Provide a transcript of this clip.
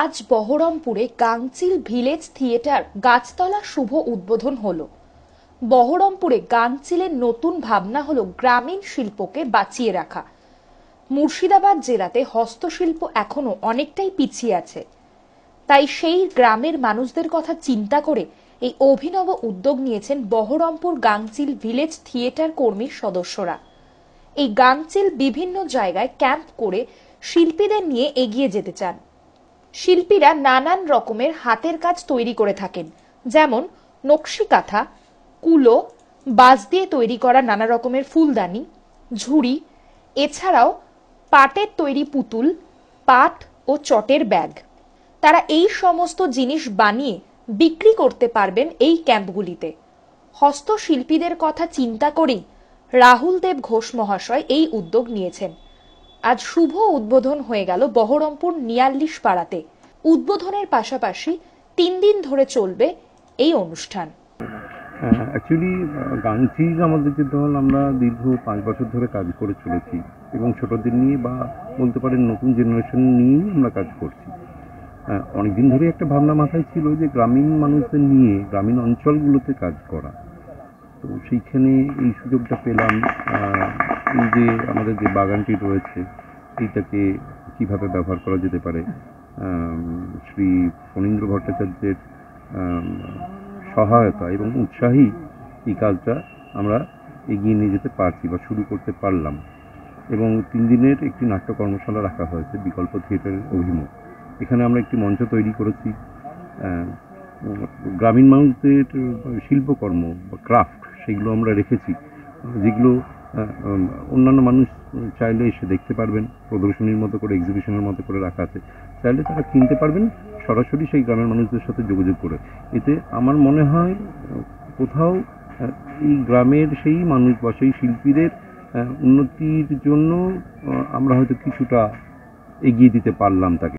আজ বহরমপুরে গাংচিল village theatre গাছতলা শুভ উদ্বোধন হলো। বহরমপুরে গাংচিলের নতুন ভাবনা হলো গ্রামীণ শিল্পকে বাঁচিয়ে রাখা। মুর্শিদাবাদ জেলাতে হস্তশিল্প এখনো অনেকটাই পিছিয়ে আছে, তাই সেই গ্রামের মানুষদের কথা চিন্তা করে এই অভিনব উদ্যোগ নিয়েছেন বহরমপুর গাংচিল ভিলেজ থিয়েটার কর্মীর সদস্যরা। এই গাংচিল বিভিন্ন জায়গায় ক্যাম্প করে শিল্পীদের নিয়ে এগিয়ে যেতে চান। শিল্পীরা নানান রকমের হাতের কাজ তৈরি করে থাকেন, যেমন নকশি কাঁথা, কুলো, বাঁশ দিয়ে তৈরি করা নানা রকমের ফুলদানি, ঝুড়ি, এছাড়াও পাটের তৈরি পুতুল, পাট ও চটের ব্যাগ। তারা এই সমস্ত জিনিস বানিয়ে বিক্রি করতে পারবেন এই ক্যাম্পগুলিতে। হস্তশিল্পীদের কথা চিন্তা করেই রাহুল দেব ঘোষ মহাশয় এই উদ্যোগ নিয়েছেন। আজ শুভ উদ্বোধন হয়ে গেল বহরমপুর ৪৯ পাড়াতে। উদ্বোধনের পাশাপাশি ৩ দিন ধরে চলবে এই অনুষ্ঠান। অ্যাকচুয়ালি গাংচিল আমাদের যে দল, আমরা দীর্ঘ ৫ বছর ধরে কাজ করে চলেছি এবং ছোটদের নিয়ে বা বলতে পারেন নতুন জেনারেশন নিয়েই আমরা কাজ করছি। অনেকদিন ধরে একটা ভাবনা মাথায় ছিল যে গ্রামীণ মানুষদের নিয়ে গ্রামীণ অঞ্চলগুলোতে কাজ করা। তো সেইখানে এই সুযোগটা পেলাম। এই যে আমাদের যে বাগানটি রয়েছে এইটাকে কিভাবে ব্যবহার করা যেতে পারে, শ্রী ফণীন্দ্র ভট্টাচার্যের সহায়তা এবং উৎসাহী এই কাজটা আমরা এগিয়ে নিয়ে যেতে পারছি বা শুরু করতে পারলাম। এবং ৩ দিনের একটি নাট্য কর্মশালা রাখা হয়েছে বিকল্প থিয়েটারের অভিমুখ। এখানে আমরা একটি মঞ্চ তৈরি করেছি। গ্রামীণ মানুষদের শিল্পকর্ম বা ক্রাফট সেগুলো আমরা রেখেছি, যেগুলো অন্যান্য মানুষ চাইলে এসে দেখতে পারবেন। প্রদর্শনীর মতো করে, এক্সিবিশনের মতো করে রাখা আছে, চাইলে তারা কিনতে পারবেন সরাসরি সেই গ্রামের মানুষদের সাথে যোগাযোগ করে। এতে আমার মনে হয় কোথাও এই গ্রামের সেই মানুষ বা সেই শিল্পীদের উন্নতির জন্য আমরা হয়তো কিছুটা এগিয়ে দিতে পারলাম তাকে।